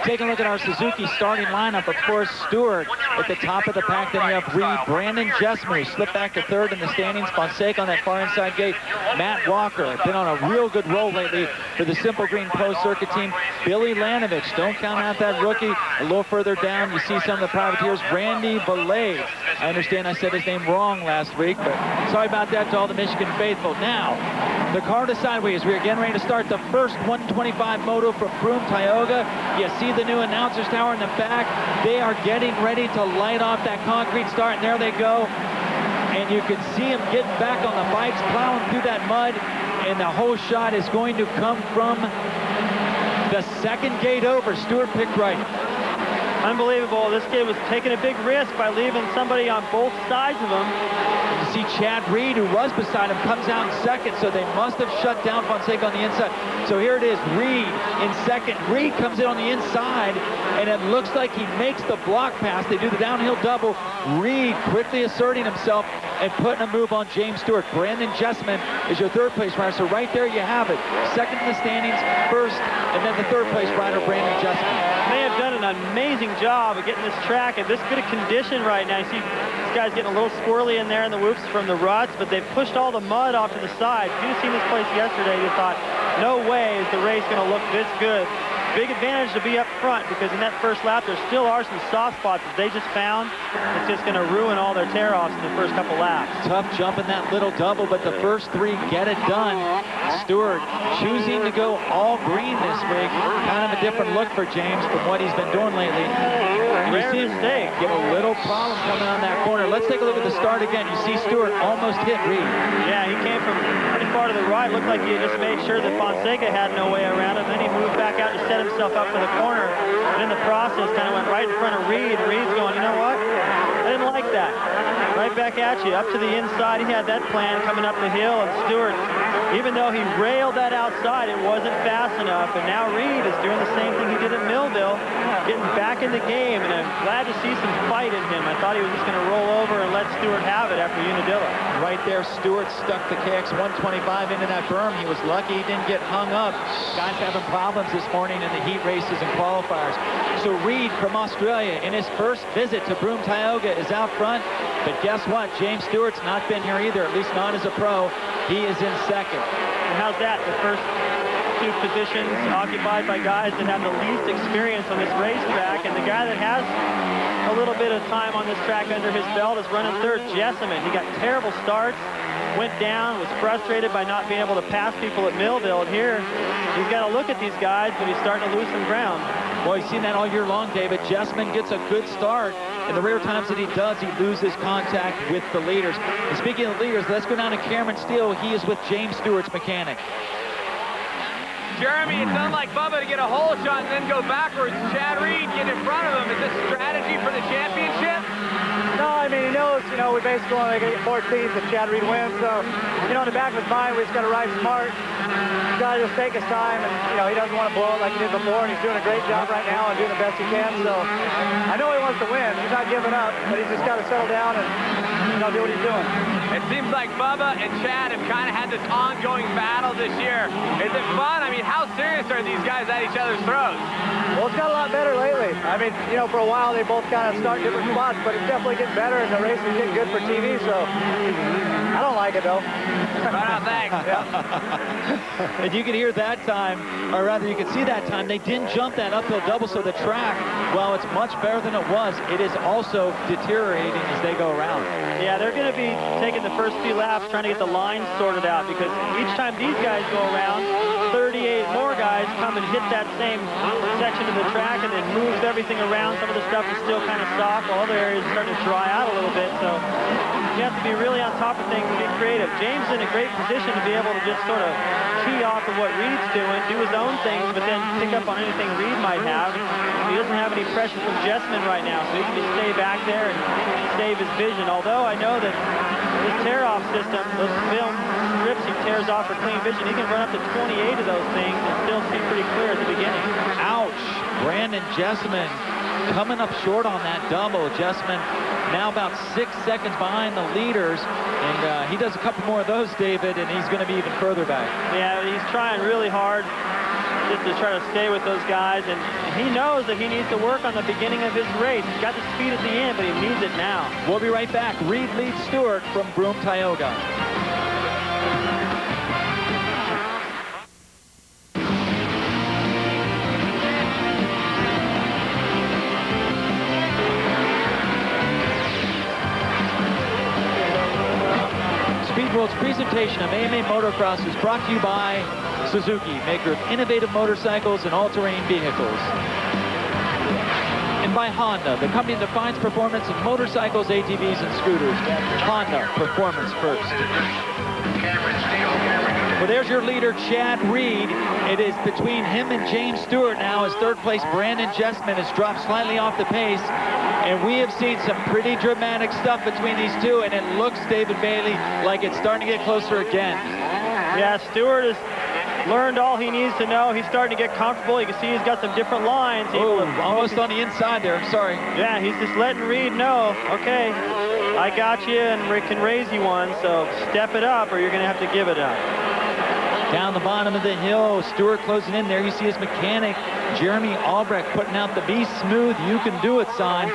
Taking a look at our Suzuki starting lineup, of course, Stewart at the top of the pack. Then you have Reed, Branden, Jesseman, who slipped back to third in the standings. Fonseca on that far inside gate. Matt Walker, been on a real good roll lately for the Simple Green Pro Circuit team. Billy Lanovich, don't count out that rookie. A little further down, you see some of the privateers. Randy Belay. I understand I said his name wrong last week, but sorry about that to all the Michigan faithful. Now, the car to sideways. We're getting ready to start the first 125 Moto from Broome Tioga. You see the new announcer's tower in the back. They are getting ready to light off that concrete start, and there they go. And you can see them getting back on the bikes, plowing through that mud, and the whole shot is going to come from the second gate over. Stewart picked right. Unbelievable. This kid was taking a big risk by leaving somebody on both sides of him. You see Chad Reed, who was beside him, comes out in second, so they must have shut down Fonseca on the inside. So here it is, Reed in second. Reed comes in on the inside, and it looks like he makes the block pass. They do the downhill double. Reed quickly asserting himself and putting a move on James Stewart. Branden Jesseman is your third place rider. So right there you have it. Second in the standings, first, and then the third place rider, Branden Jesseman. They have done an amazing job of getting this track in this good a condition right now. You see this guy's getting a little squirrely in there in the whoops from the ruts, but they've pushed all the mud off to the side. If you'd have seen this place yesterday, you thought, no way is the race going to look this good. Big advantage to be up front, because in that first lap there still are some soft spots that they just found. It's just going to ruin all their tear-offs in the first couple laps. Tough jump in that little double, but the first three get it done. Stewart choosing to go all green this week. Kind of a different look for James from what he's been doing lately. And you see him get a little problem coming on that corner. Let's take a look at the start again. You see Stewart almost hit Reed. Yeah, he came from pretty far to the right. Looked like he just made sure that Fonseca had no way around him. Then he moved back out to set himself up for the corner, and in the process kind of went right in front of Reed. Reed's going, you know what? I didn't like that. Right back at you, up to the inside. He had that plan coming up the hill, and Stewart, even though he railed that outside, it wasn't fast enough, and now Reed is doing the same thing he did at Millville, getting back in the game, and I'm glad to see some fight in him. I thought he was just going to roll over and let Stewart have it after Unadilla. Right there, Stewart stuck the KX 125 into that berm. He was lucky he didn't get hung up. Guys having problems this morning in the heat races and qualifiers. So Reed from Australia in his first visit to Broome Tioga is out front. But guess what? James Stewart's not been here either, at least not as a pro. He is in second. And how's that? The first two positions occupied by guys that have the least experience on this racetrack, and the guy that has a little bit of time on this track under his belt is running third, Jesseman. He got terrible starts, went down, was frustrated by not being able to pass people at Millville, and here he's got to look at these guys, but he's starting to lose some ground. Well, you've seen that all year long, David. Jesseman gets a good start, and the rare times that he does, he loses contact with the leaders. And speaking of leaders, let's go down to Cameron Steele. He is with James Stewart's mechanic. Jeremy, it's unlike Bubba to get a hole shot and then go backwards. Chad Reed get in front of him. Is this strategy for the championship? No, I mean, he knows, you know, we basically only get 14th if Chad Reed wins. So, you know, in the back of his mind, we just got to ride smart. He's got to just take his time, and, you know, he doesn't want to blow it like he did before, and he's doing a great job right now and doing the best he can. So, I know he wants to win. He's not giving up, but he's just got to settle down and, you know, do what he's doing. It seems like Bubba and Chad have kind of had this ongoing battle this year. Is it fun? I mean, how serious are these guys at each other's throats? Well, it's got a lot better lately. I mean, you know, for a while they both kind of start different spots, but it's definitely getting better, and the race is getting good for TV, so I don't like it, though. Right on, thanks. And you can hear that time, or rather you can see that time, they didn't jump that uphill double, so the track, while it's much better than it was, it is also deteriorating as they go around. Yeah, they're going to be taking the first few laps trying to get the lines sorted out, because each time these guys go around, 38 more guys come and hit that same section of the track, and it moves everything around. Some of the stuff is still kind of soft, while other areas are starting to dry out a little bit, so you have to be really on top of things and be creative. James is in a great position to be able to just sort of key off of what Reed's doing, do his own things, but then pick up on anything Reed might have. He doesn't have any pressure from Jesseman right now, so he can just stay back there and save his vision. Although I know that this tear-off system, those film strips he tears off for clean vision, he can run up to 28 of those things and still see pretty clear at the beginning. Ouch! Branden Jesseman coming up short on that double. Jesseman now about 6 seconds behind the leaders, and he does a couple more of those, David, and he's going to be even further back. Yeah, he's trying really hard just to try to stay with those guys, and he knows that he needs to work on the beginning of his race. He's got the speed at the end, but he needs it now. We'll be right back. Reed leads Stewart from Broome Tioga. Speed World's presentation of AMA Motocross is brought to you by Suzuki, maker of innovative motorcycles and all-terrain vehicles. And by Honda, the company that defines performance in motorcycles, ATVs, and scooters. Honda, performance first. Well, there's your leader, Chad Reed. It is between him and James Stewart now as third place Branden Jesseman has dropped slightly off the pace. And we have seen some pretty dramatic stuff between these two, and it looks, David Bailey, like it's starting to get closer again. Yeah, Stewart has learned all he needs to know. He's starting to get comfortable. You can see he's got some different lines. Oh, almost on the inside there. Sorry. Yeah, he's just letting Reed know, okay, I got you and we can raise you one, so step it up or you're going to have to give it up. Down the bottom of the hill, Stewart closing in there. You see his mechanic, Jeremy Albrecht, putting out the "Be Smooth, You Can Do It" sign.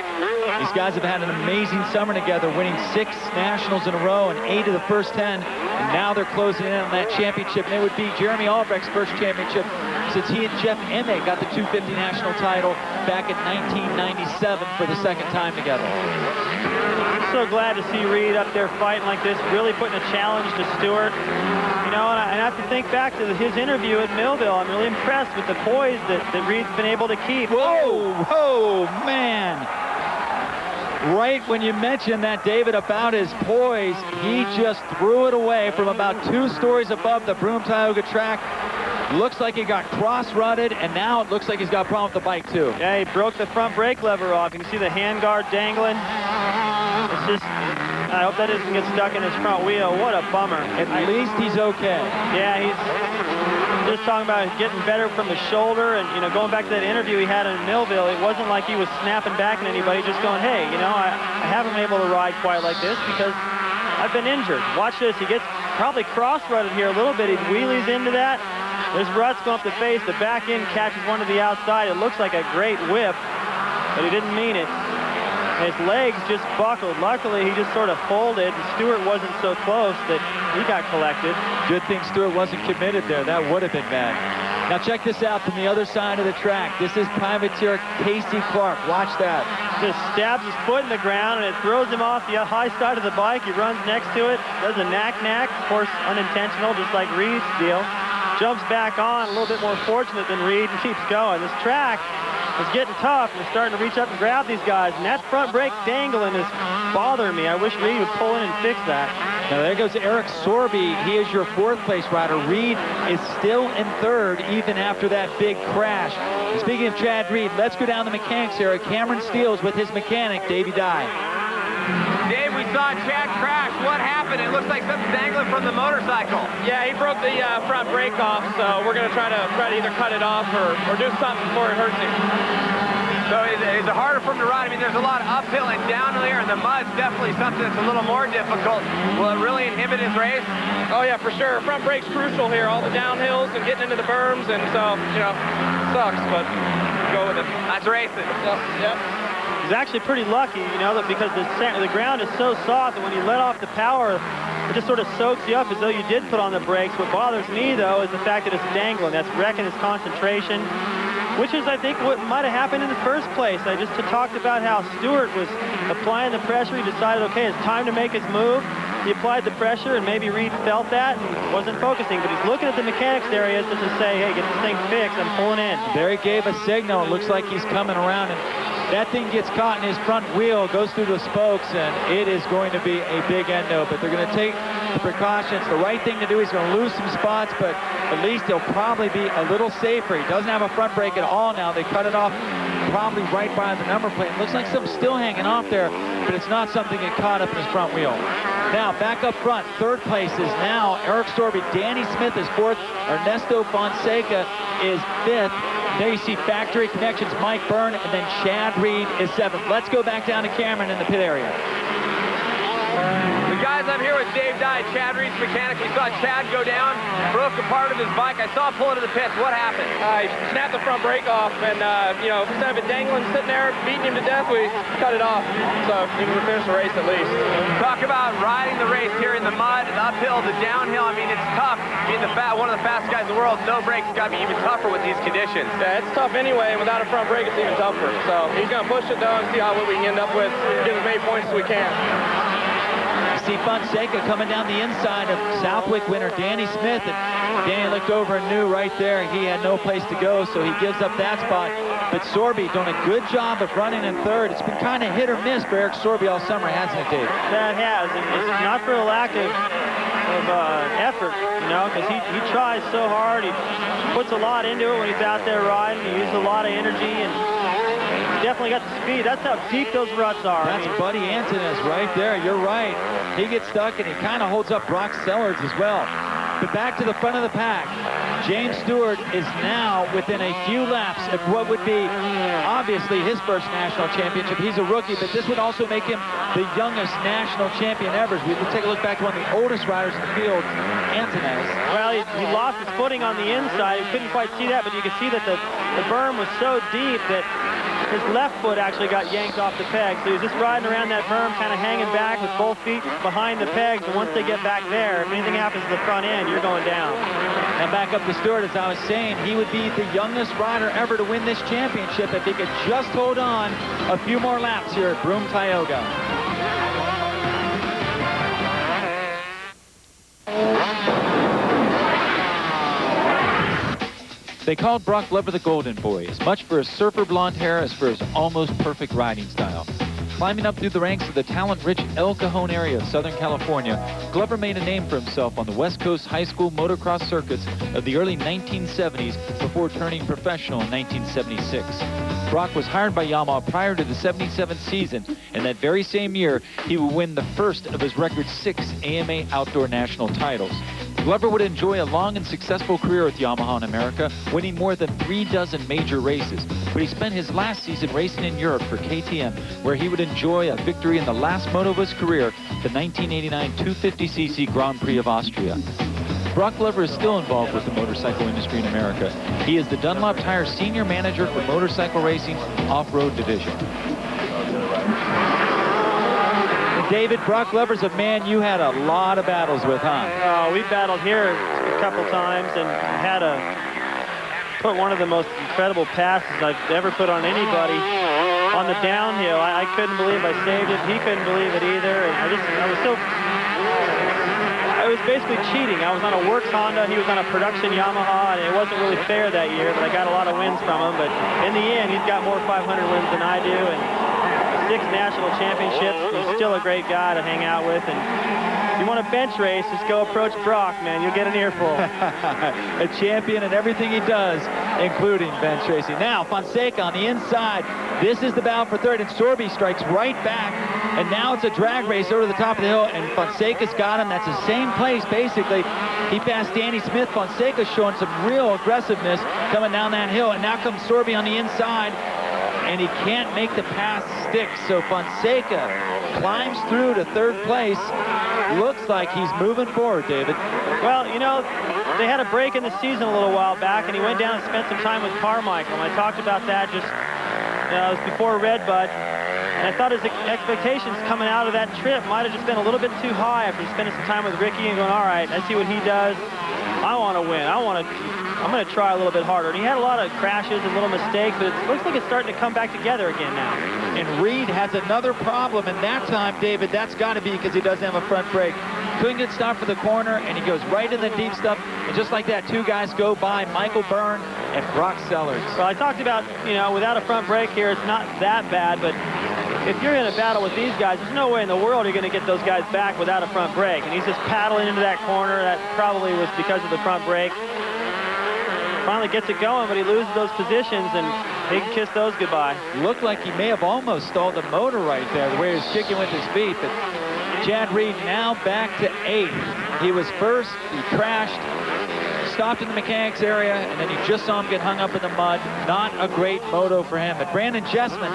These guys have had an amazing summer together, winning 6 nationals in a row and 8 of the first 10. And now they're closing in on that championship. And it would be Jeremy Albrecht's first championship since he and Jeff Emmett got the 250 national title back in 1997 for the second time together. I'm so glad to see Reed up there fighting like this, really putting a challenge to Stewart. You know, and I have to think back to his interview at Millville. I'm really impressed with the poise that Reed's been able to keep. Whoa, whoa, man. Right when you mentioned that, David, about his poise, he just threw it away from about 2 stories above the Broome Tioga track. Looks like he got cross-rutted, and now it looks like he's got a problem with the bike, too. Yeah, he broke the front brake lever off. You can see the handguard dangling. It's just, I hope that doesn't get stuck in his front wheel. What a bummer. At least he's okay. Yeah, he's just talking about getting better from the shoulder, and, you know, going back to that interview he had in Millville, it wasn't like he was snapping back at anybody, just going, hey, you know, I haven't been able to ride quite like this because I've been injured. Watch this. He gets probably cross-rutted here a little bit. He wheelies into that. There's ruts going up the face. The back end catches one to the outside. It looks like a great whip, but he didn't mean it. His legs just buckled. Luckily, he just sort of folded, and Stewart wasn't so close that he got collected. Good thing Stewart wasn't committed there. That would have been bad. Now check this out from the other side of the track. This is privateer Casey Clark. Watch that. Just stabs his foot in the ground, and it throws him off the high side of the bike. He runs next to it, does a knack-knack, of course unintentional, just like Reed's deal. Jumps back on, a little bit more fortunate than Reed, and keeps going. This track is getting tough, and it's starting to reach up and grab these guys, and that front brake dangling is bothering me. I wish Reed would pull in and fix that. Now there goes Eric Sorby. He is your 4th place rider. Reed is still in 3rd even after that big crash. And speaking of Chad Reed, let's go down the mechanics area. Cameron Steele's with his mechanic, Davey Dye. Dave, we saw Chad crash. What happened? It looks like something dangling from the motorcycle. Yeah, he broke the front brake off, so we're going to try to either cut it off or do something before it hurts him. So is it harder for him to ride? I mean, there's a lot of uphill and downhill here, and the mud's definitely something that's a little more difficult. Will it really inhibit his race? Oh, yeah, for sure. Front brake's crucial here, all the downhills and getting into the berms, and so, you know, sucks, but go with it. That's racing. Yep. He's actually pretty lucky, you know, that because the ground is so soft that when you let off the power, it just sort of soaks you up as though you did put on the brakes. What bothers me, though, is the fact that it's dangling. That's wrecking his concentration, which is, I think, what might have happened in the first place. I just talked about how Stewart was applying the pressure. He decided, okay, it's time to make his move. He applied the pressure, and maybe Reed felt that and wasn't focusing, but he's looking at the mechanics area just to say, hey, get this thing fixed, I'm pulling in. There he gave a signal. It looks like he's coming around, and that thing gets caught in his front wheel, goes through the spokes, and it is going to be a big endo. But they're going to take the precautions. The right thing to do, he's going to lose some spots, but at least he'll probably be a little safer. He doesn't have a front brake at all now. They cut it off probably right by the number plate. It looks like something's still hanging off there, but it's not something that caught up in his front wheel. Now, back up front, 3rd place is now Eric Sorby. Danny Smith is 4th. Ernesto Fonseca is 5th. There you see Factory Connections, Mike Byrne, and then Chad Reed is 7th. Let's go back down to Cameron in the pit area. The guys guys, I'm here with Dave Dye, Chad Reed's mechanic. We saw Chad go down, broke a part of his bike. I saw him pull into the pits. What happened? He snapped the front brake off, and, you know, instead of it dangling, sitting there, beating him to death, we cut it off. So we can finish the race at least. Talk about riding the race here in the mud, the uphill, the downhill. I mean, it's tough. Being one of the fastest guys in the world, no brakes, got to be even tougher with these conditions. Yeah, it's tough anyway, and without a front brake, it's even tougher. So he's going to push it, though, and see what we can end up with. Get as many points as we can. You see Fonseca coming down the inside of Southwick winner Danny Smith. And Danny looked over and knew right there he had no place to go, so he gives up that spot. But Sorby doing a good job of running in third. It's been kind of hit or miss for Eric Sorby all summer, hasn't it, Dave? That has, and it's not for a lack of effort, you know, because he tries so hard. He puts a lot into it when he's out there riding. He uses a lot of energy, and he's definitely got the speed. That's how deep those ruts are. That's Buddy Antonis right there. You're right. He gets stuck, and he kind of holds up Brock Sellards as well. But back to the front of the pack. James Stewart is now within a few laps of what would be obviously his first national championship. He's a rookie, but this would also make him the youngest national champion ever. We can take a look back to one of the oldest riders in the field, Antonis. Well, he lost his footing on the inside. You couldn't quite see that, but you could see that the berm was so deep that his left foot actually got yanked off the peg. So he was just riding around that berm, kind of hanging back with both feet behind the pegs. And once they get back there, if anything happens to the front end, you're going down. And back up to Stewart, as I was saying, he would be the youngest rider ever to win this championship if he could just hold on a few more laps here at Broome Tioga. They called Brock Glover the Golden Boy, as much for his surfer blonde hair as for his almost perfect riding style. Climbing up through the ranks of the talent-rich El Cajon area of Southern California, Glover made a name for himself on the West Coast high school motocross circuits of the early 1970s before turning professional in 1976. Brock was hired by Yamaha prior to the 77th season, and that very same year, he would win the first of his record 6 AMA Outdoor National titles. Glover would enjoy a long and successful career with Yamaha in America, winning more than 36 major races. But he spent his last season racing in Europe for KTM, where he would enjoy a victory in the last moto of his career, the 1989 250cc Grand Prix of Austria. Brock Glover is still involved with the motorcycle industry in America. He is the Dunlop Tire Senior Manager for Motorcycle Racing Off-Road Division. David, Brock Glover's a man you had a lot of battles with, huh? We battled here a couple times and had put one of the most incredible passes I've ever put on anybody on the downhill. I couldn't believe I saved it. He couldn't believe it either. And I was basically cheating. I was on a works Honda. He was on a production Yamaha, and it wasn't really fair that year, but I got a lot of wins from him. But in the end, he's got more 500 wins than I do, and 6 national championships. He's still a great guy to hang out with. And if you want a bench race, just go approach Brock, man. You'll get an earful. A champion in everything he does, including bench racing. Now, Fonseca on the inside. This is the battle for third, and Sorby strikes right back. And now it's a drag race over to the top of the hill, and Fonseca's got him. That's the same place, basically. He passed Danny Smith. Fonseca's showing some real aggressiveness coming down that hill. And now comes Sorby on the inside, and he can't make the pass stick. So Fonseca climbs through to third place. Looks like he's moving forward, David. Well, you know, they had a break in the season a little while back, and he went down and spent some time with Carmichael. And I talked about that just it was before Redbud. And I thought his expectations coming out of that trip might have just been a little bit too high after spending some time with Ricky and going, all right, let's see what he does. I want to win. I'm going to try a little bit harder. And he had a lot of crashes and little mistakes, but it looks like it's starting to come back together again now. And Reed has another problem, and that time, David, that's got to be because he doesn't have a front brake. Couldn't get stopped for the corner, and he goes right in the deep stuff. And just like that, 2 guys go by, Michael Byrne and Brock Sellards. Well, I talked about, you know, without a front brake here, it's not that bad, but if you're in a battle with these guys, there's no way in the world you're going to get those guys back without a front brake. And he's just paddling into that corner. That probably was because of the front brake. Finally gets it going, but he loses those positions, and he can kiss those goodbye. Looked like he may have almost stalled the motor right there, the way he was kicking with his feet. But Chad Reed now back to 8th. He was first. He crashed. stopped in the mechanics area, and then you just saw him get hung up in the mud. Not a great moto for him. But Branden Jesseman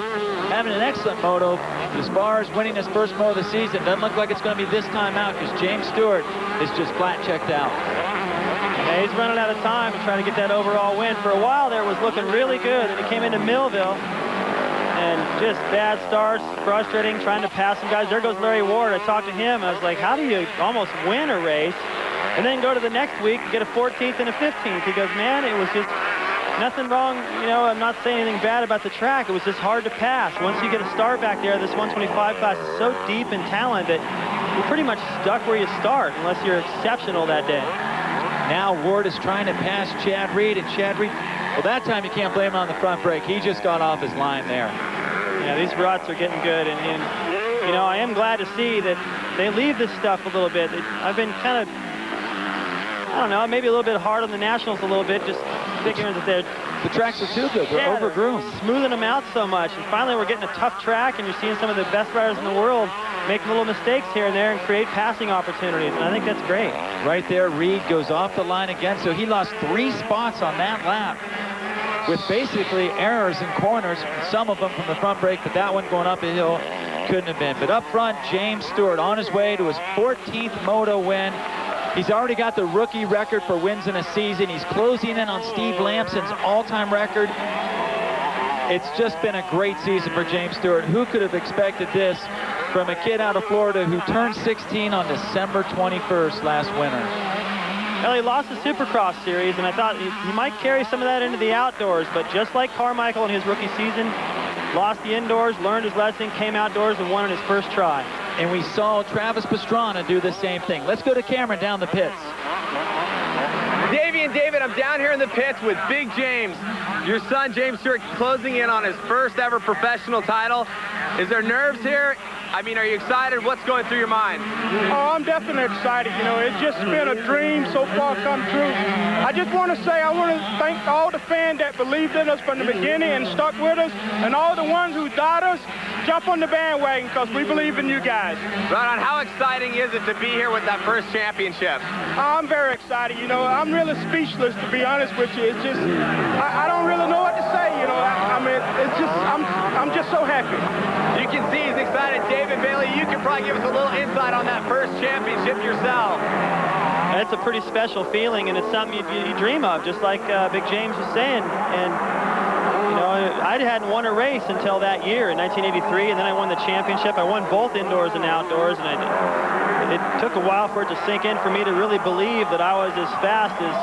having an excellent moto as far as winning his first moto of the season. Doesn't look like it's going to be this time out because James Stewart is just flat checked out. Yeah, he's running out of time to try to get that overall win. For a while there, it was looking really good, and he came into Millville. And just bad starts, frustrating, trying to pass some guys. There goes Larry Ward. I talked to him. I was like, how do you almost win a race and then go to the next week and get a 14th and a 15th? He goes, man, it was just nothing wrong. You know, I'm not saying anything bad about the track. It was just hard to pass. Once you get a start back there, this 125 class is so deep in talent that you're pretty much stuck where you start unless you're exceptional that day. Now Ward is trying to pass Chad Reed, and Chad Reed, well, that time you can't blame him on the front brake. He just got off his line there. Yeah, these ruts are getting good, and you know, I am glad to see that they leave this stuff a little bit. I've been kind of, I don't know, maybe a little bit hard on the Nationals a little bit, just figuring that the tracks are too good. They're overgroomed. Smoothing them out so much, and finally we're getting a tough track, and you're seeing some of the best riders in the world make little mistakes here and there and create passing opportunities, and I think that's great. Right there, Reed goes off the line again, so he lost 3 spots on that lap with basically errors in corners, some of them from the front brake, but that one going up a hill couldn't have been. But up front, James Stewart on his way to his 14th moto win. He's already got the rookie record for wins in a season. He's closing in on Steve Lampson's all-time record. It's just been a great season for James Stewart. Who could have expected this from a kid out of Florida who turned 16 on December 21st last winter? Well, he lost the Supercross series, and I thought he might carry some of that into the outdoors, but just like Carmichael in his rookie season, lost the indoors, learned his lesson, came outdoors, and won on his first try. And we saw Travis Pastrana do the same thing. Let's go to Cameron down the pits. Davey and David, I'm down here in the pits with Big James. Your son, James Stewart, closing in on his first ever professional title. Is there nerves here? I mean, are you excited? What's going through your mind? Oh, I'm definitely excited. You know, it's just been a dream so far come true. I just want to say I want to thank all the fans that believed in us from the beginning and stuck with us, and all the ones who doubted us. Jump on the bandwagon because we believe in you guys. Right on. How exciting is it to be here with that first championship? I'm very excited. You know, I'm really speechless, to be honest with you. It's just, I don't really know what to say. You know, I mean, it's just, I'm just so happy. You can see he's excited. David Bailey, you can probably give us a little insight on that first championship yourself. It's a pretty special feeling, and it's something you dream of, just like Big James was saying. And you know, I hadn't won a race until that year in 1983, and then I won the championship. I won both indoors and outdoors, and it took a while for it to sink in for me to really believe that I was as fast as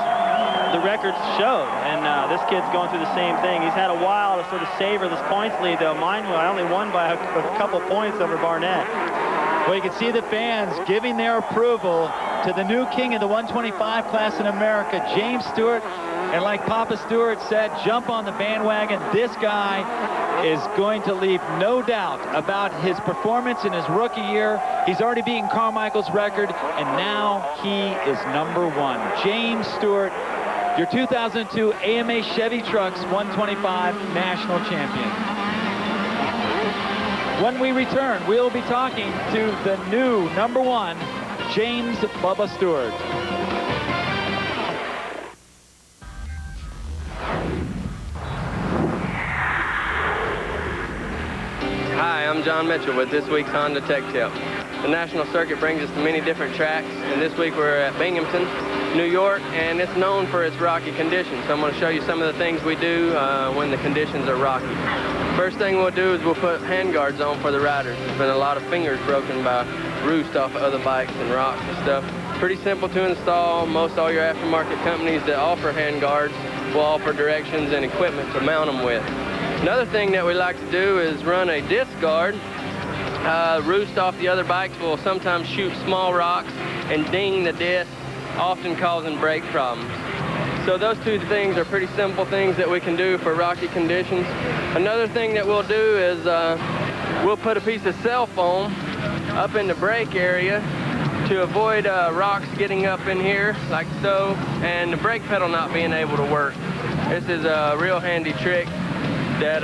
the records showed. And this kid's going through the same thing. He's had a while to sort of savor this points lead, though. Mine, I only won by a couple points over Barnett. Well, you can see the fans giving their approval to the new king of the 125 class in America, James Stewart. And like Papa Stewart said, jump on the bandwagon. This guy is going to leave no doubt about his performance in his rookie year. He's already beaten Carmichael's record, and now he is #1. James Stewart, your 2002 AMA Chevy Trucks 125 national champion. When we return, we'll be talking to the new #1, James Bubba Stewart. Hi, I'm John Mitchell with this week's Honda Tech Tip. The national circuit brings us to many different tracks, and this week we're at Binghamton, New York, and it's known for its rocky conditions. So I'm going to show you some of the things we do when the conditions are rocky. First thing we'll do is we'll put hand guards on for the riders. There's been a lot of fingers broken by roost off of other bikes and rocks and stuff. Pretty simple to install. Most all your aftermarket companies that offer hand guards will offer directions and equipment to mount them with. Another thing that we like to do is run a disc guard. Roost off the other bikes will sometimes shoot small rocks and ding the disc, often causing brake problems. So those two things are pretty simple things that we can do for rocky conditions. Another thing that we'll do is we'll put a piece of cell foam up in the brake area to avoid rocks getting up in here like so, and the brake pedal not being able to work. This is a real handy trick that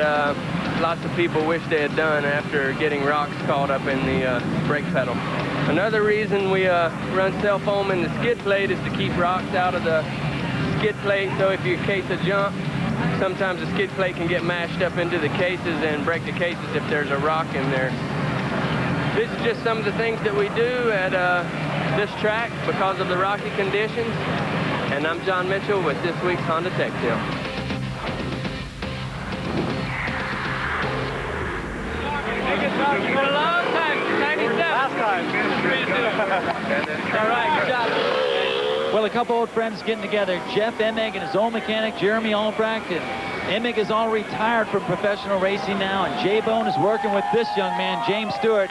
lots of people wish they had done after getting rocks caught up in the brake pedal. Another reason we run cell foam in the skid plate is to keep rocks out of the skid plate, so if you case a jump, sometimes the skid plate can get mashed up into the cases and break the cases if there's a rock in there. This is just some of the things that we do at this track because of the rocky conditions. And I'm John Mitchell with this week's Honda Tech Tip. All right, good job. Well, a couple old friends getting together. Jeff Emig and his old mechanic, Jeremy Albrecht. And Emig is all retired from professional racing now, and J-Bone is working with this young man, James Stewart,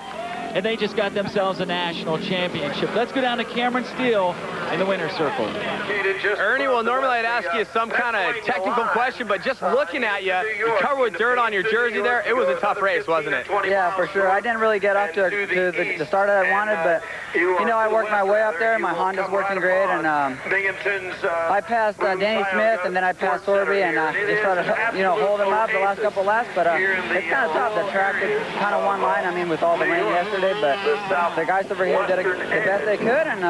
and they just got themselves a national championship. Let's go down to Cameron Steele in the winner's circle. Ernie, well, normally I'd ask you some kind of technical question, but just looking at you, you're covered with dirt on your jersey there. It was a tough race, wasn't it? Yeah, for sure. I didn't really get off to the start that I wanted, but, you know, I worked my way up there. My Honda's working great, and I passed Danny Smith, and then I passed Sorby, and just started, you know, holding him up the last couple laps, but it's kind of tough. The track is kind of one line, I mean, with all the rain yesterday, but the guys over here did the best they could, and,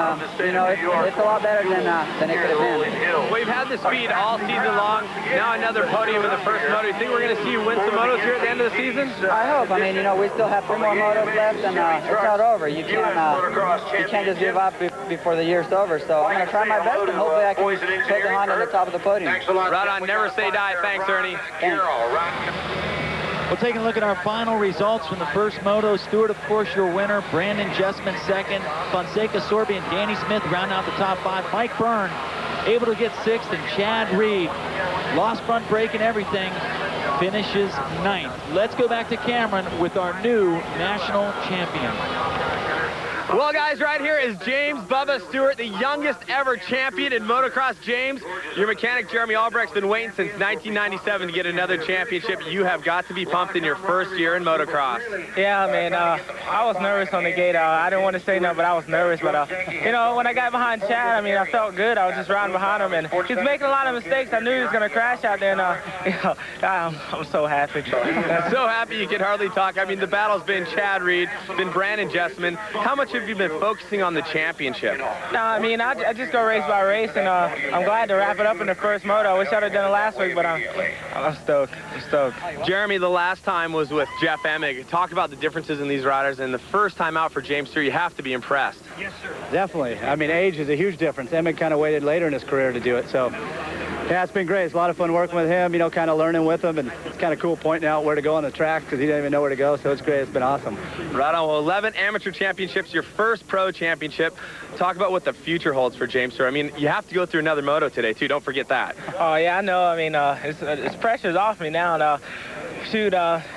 you know, it's a lot better than it could have been. Well, you've had the speed all season long. Now another podium in the first moto. You think we're going to see you win some motos here at the end of the season? I hope. I mean, you know, we still have 3 more motos left, and it's not over. You can't just give up before the year's over. So I'm going to try my best, and hopefully I can put the Honda on the top of the podium. Right on. Never say die. Thanks, Ernie. Thanks. We'll take a look at our final results from the first moto. Stewart, of course, your winner. Branden, Jesseman second. Fonseca, Sorby, and Danny Smith round out the top 5. Mike Byrne able to get 6th, and Chad Reed, lost front brake and everything, finishes 9th. Let's go back to Cameron with our new national champion. Well, guys, right here is James Bubba Stewart, the youngest ever champion in motocross. James, your mechanic, Jeremy Albrecht's been waiting since 1997 to get another championship. You have got to be pumped in your first year in motocross. Yeah, man, I was nervous on the gate. I didn't want to say no, but I was nervous. But, you know, when I got behind Chad, I mean, I felt good. I was just riding behind him, and he's making a lot of mistakes. I knew he was going to crash out there, and, you know, I'm so happy. I'm so happy you can hardly talk. I mean, the battle's been Chad Reed, been Branden Jesseman. How much have you been focusing on the championship? No, I mean, I just go race by race, and I'm glad to wrap it up in the first moto. I wish I'd have done it last week, but I'm stoked. I'm stoked. Jeremy, the last time was with Jeff Emig. Talk about the differences in these riders, and the first time out for James Stewart, you have to be impressed. Yes, sir. Definitely. I mean, age is a huge difference. Emig kind of waited later in his career to do it, so yeah, it's been great. It's a lot of fun working with him, you know, kind of learning with him, and it's kind of cool pointing out where to go on the track because he didn't even know where to go, so it's great. It's been awesome. Right on. Well, 11 amateur championships, your first pro championship. Talk about what the future holds for James Stewart. I mean, you have to go through another moto today, too. Don't forget that. Oh, yeah, I know. I mean, it's pressure's off me now, and shoot,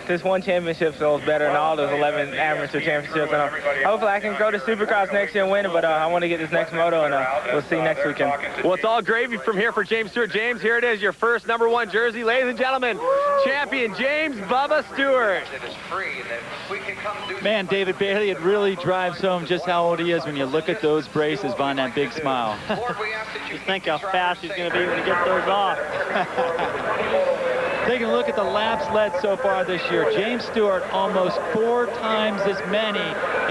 this one championship feels better than all those 11 amateur championships. And hopefully I can go to Supercross next year and win it, but I want to get this next moto, and we'll see next weekend. Well, it's all gravy from here for James Stewart. James, here it is, your first #1 jersey. Ladies and gentlemen, champion James Bubba Stewart. Man, David Bailey, it really drives home just how old he is when you look at those braces behind that big smile. Just think how fast he's going to be when he gets those off. Taking a look at the laps led so far this year, James Stewart almost 4 times as many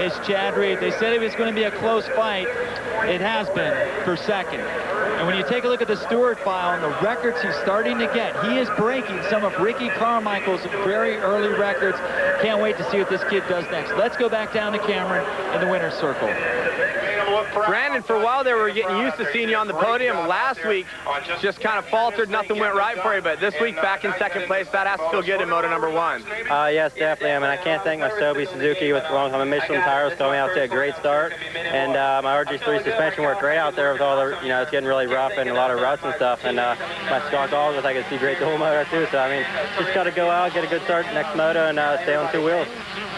as Chad Reed. They said it was going to be a close fight. It has been for second. And when you take a look at the Stewart file and the records he's starting to get, he is breaking some of Ricky Carmichael's very early records. Can't wait to see what this kid does next. Let's go back down to Cameron in the winner's circle. Branden, for a while there, we were getting used to seeing you on the podium. Last week, just kind of faltered. Nothing went right for you. But this week, back in second place, that has to feel good in moto #1. Yes, definitely. I mean, I can't thank my Suzuki with long-time Michelin tires coming out to a great start. And my RG3 suspension worked great out there with all the, you know, it's getting really rough and a lot of ruts and stuff. And my stock goggles, I could see great the whole moto, too. So, I mean, just got to go out, get a good start next moto, and stay on 2 wheels.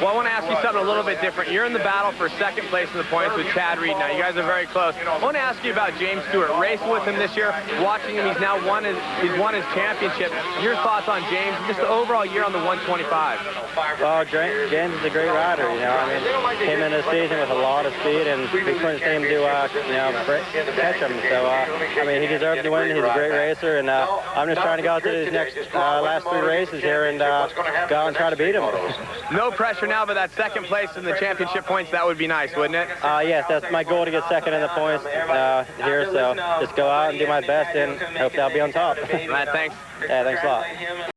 Well, I want to ask you something a little bit different. You're in the battle for second place in the points with Chad Reed now. You guys are very close. I want to ask you about James Stewart. Racing with him this year, watching him, he's won his championship. Your thoughts on James, just the overall year on the 125? Well, James is a great rider, you know. I mean, came into the season with a lot of speed, and we couldn't seem to, you know, catch him. So I mean, he deserves to win. He's a great racer, and I'm just trying to go out to these next last 3 races here and go out and try to beat him. No pressure now, but that second place in the championship points, that would be nice, wouldn't it? Yes, that's my goal, to get second in the points here, so just go out and do my best, and hopefully I'll be on top. Matt, thanks. Yeah, thanks a lot.